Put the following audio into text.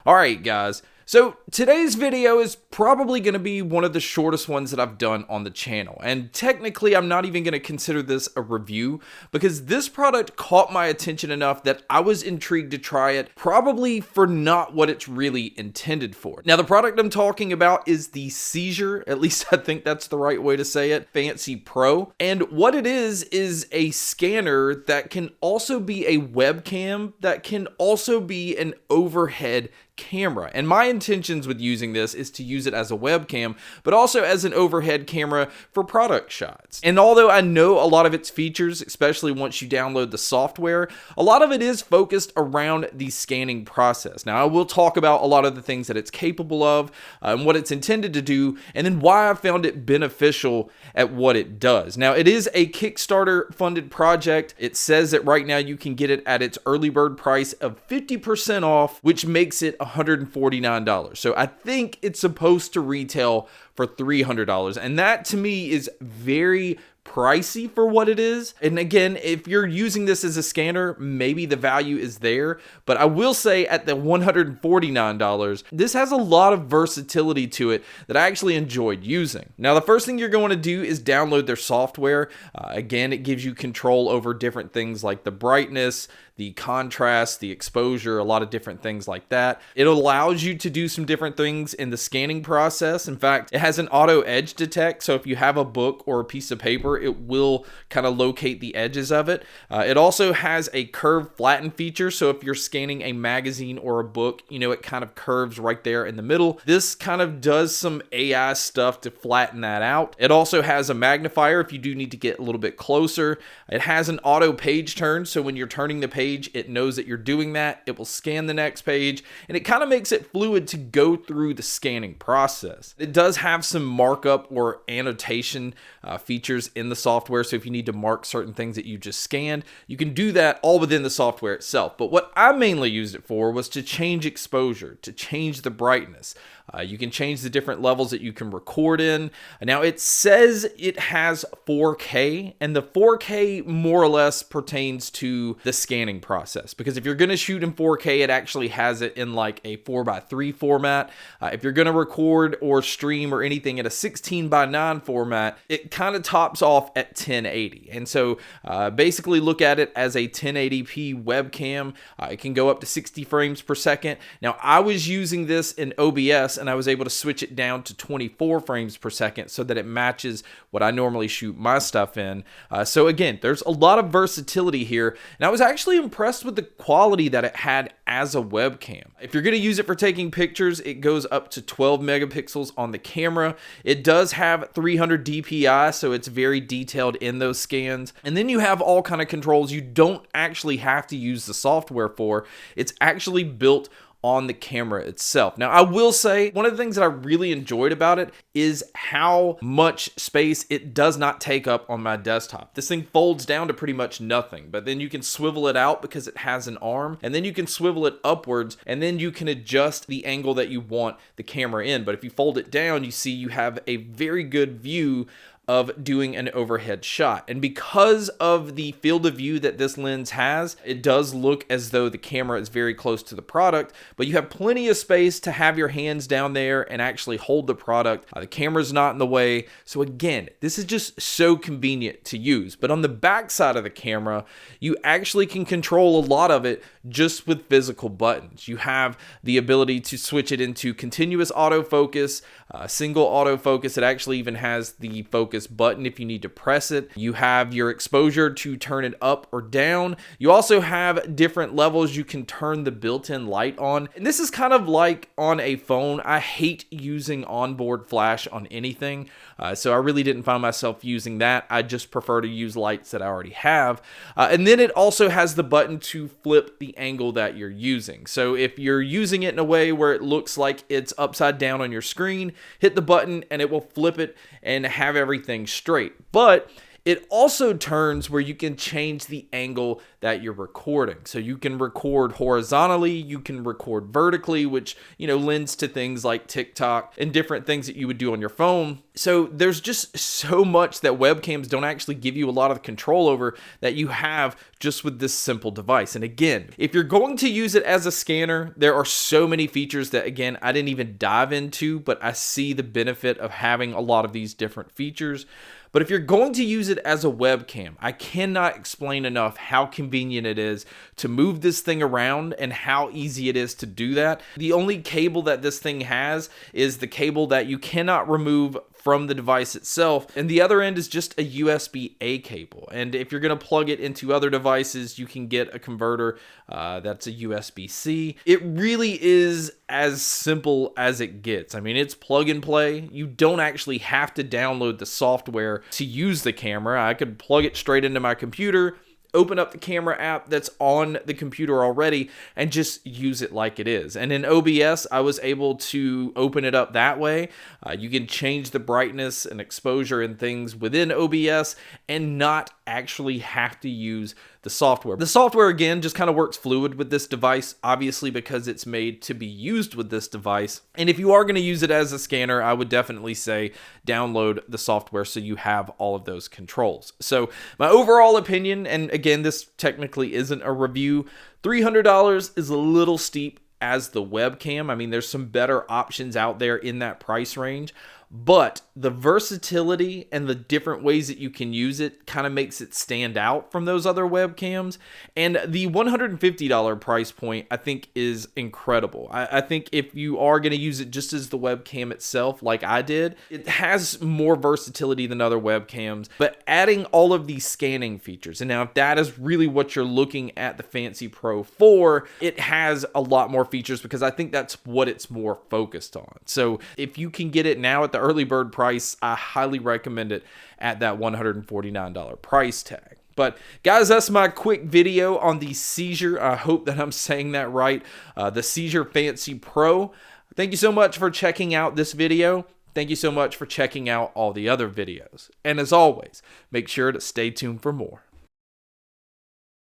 Alright guys, so today's video is probably going to be one of the shortest ones that I've done on the channel, and technically I'm not even going to consider this a review because this product caught my attention enough that I was intrigued to try it, probably for not what it's really intended for. Now the product I'm talking about is the CZUR, at least I think that's the right way to say it, Fancy Pro, and what it is a scanner that can also be a webcam, that can also be an overhead camera. And my intentions with using this is to use it as a webcam, but also as an overhead camera for product shots. And although I know a lot of its features, especially once you download the software, a lot of it is focused around the scanning process. Now I will talk about a lot of the things that it's capable of, and what it's intended to do, and then why I found it beneficial at what it does. Now it is a Kickstarter funded project. It says that right now you can get it at its early bird price of 50% off, which makes it $149. So I think it's supposed to retail for $300, and that to me is very pricey for what it is. And again, if you're using this as a scanner, maybe the value is there, but I will say at the $149, this has a lot of versatility to it that I actually enjoyed using. Now the first thing you're going to do is download their software. Again, it gives you control over different things like the brightness, the contrast, the exposure, a lot of different things like that. It allows you to do some different things in the scanning process. In fact, it has an auto edge detect, so if you have a book or a piece of paper, it will kind of locate the edges of it. It also has a curve flatten feature, so if you're scanning a magazine or a book, you know, it kind of curves right there in the middle. This kind of does some AI stuff to flatten that out. It also has a magnifier if you do need to get a little bit closer. It has an auto page turn, so when you're turning the page, it knows that you're doing that. It will scan the next page, and it kind of makes it fluid to go through the scanning process. It does have some markup or annotation features in the software, so if you need to mark certain things that you just scanned, you can do that all within the software itself. But what I mainly used it for was to change exposure, to change the brightness. You can change the different levels that you can record in. Now it says it has 4K, and the 4K more or less pertains to the scanning process, because if you're going to shoot in 4K, it actually has it in like a 4:3 format. If you're going to record or stream or anything at a 16:9 format, it kind of tops off at 1080. And so basically look at it as a 1080p webcam. It can go up to 60 frames per second. Now I was using this in OBS, and I was able to switch it down to 24 frames per second so that it matches what I normally shoot my stuff in. So again, there's a lot of versatility here, and I was actually impressed with the quality that it had as a webcam. If you're going to use it for taking pictures, it goes up to 12 megapixels on the camera. It does have 300 DPI, so it's very detailed in those scans. And then you have all kind of controls you don't actually have to use the software for. It's actually built on the camera itself. Now, I will say one of the things that I really enjoyed about it is how much space it does not take up on my desktop. This thing folds down to pretty much nothing, but then you can swivel it out because it has an arm, and then you can swivel it upwards, and then you can adjust the angle that you want the camera in. But if you fold it down, you see you have a very good view of doing an overhead shot. And because of the field of view that this lens has, it does look as though the camera is very close to the product, but you have plenty of space to have your hands down there and actually hold the product. The camera's not in the way. So again, this is just so convenient to use. But on the back side of the camera, you actually can control a lot of it just with physical buttons. You have the ability to switch it into continuous autofocus, single autofocus. It actually even has the focus button if you need to press it. You have your exposure to turn it up or down. You also have different levels you can turn the built-in light on. And this is kind of like on a phone. I hate using onboard flash on anything, so I really didn't find myself using that. I just prefer to use lights that I already have. And then it also has the button to flip the angle that you're using. So if you're using it in a way where it looks like it's upside down on your screen, hit the button and it will flip it and have everything straight. But It also turns where you can change the angle that you're recording. So you can record horizontally, you can record vertically, which, lends to things like TikTok and different things that you would do on your phone. So there's just so much that webcams don't actually give you a lot of control over that you have just with this simple device. And again, if you're going to use it as a scanner, there are so many features that, again, I didn't even dive into, but I see the benefit of having a lot of these different features. But if you're going to use it as a webcam, I cannot explain enough how convenient it is to move this thing around and how easy it is to do that. The only cable that this thing has is the cable that you cannot remove from the device itself, and the other end is just a USB-A cable. And if you're going to plug it into other devices, you can get a converter that's a USB-C. It really is as simple as it gets. I mean, it's plug and play. You don't actually have to download the software to use the camera. I could plug it straight into my computer, open up the camera app that's on the computer already, and just use it like it is. And in OBS, I was able to open it up that way. You can change the brightness and exposure and things within OBS and not actually have to use the software. The software, again, just kind of works fluid with this device, obviously because it's made to be used with this device. And if you are going to use it as a scanner, I would definitely say download the software so you have all of those controls. So my overall opinion, and again, this technically isn't a review, $300 is a little steep as the webcam. I mean, there's some better options out there in that price range, but the versatility and the different ways that you can use it kind of makes it stand out from those other webcams. And the $150 price point, I think, is incredible. I think if you are going to use it just as the webcam itself, like I did, it has more versatility than other webcams, but adding all of these scanning features. And now if that is really what you're looking at the Fancy Pro for, it has a lot more features because I think that's what it's more focused on. So if you can get it now at the early bird price, I highly recommend it at that $149 price tag. But guys, that's my quick video on the CZUR. I hope that I'm saying that right. The CZUR Fancy Pro. Thank you so much for checking out this video. Thank you so much for checking out all the other videos. And as always, make sure to stay tuned for more.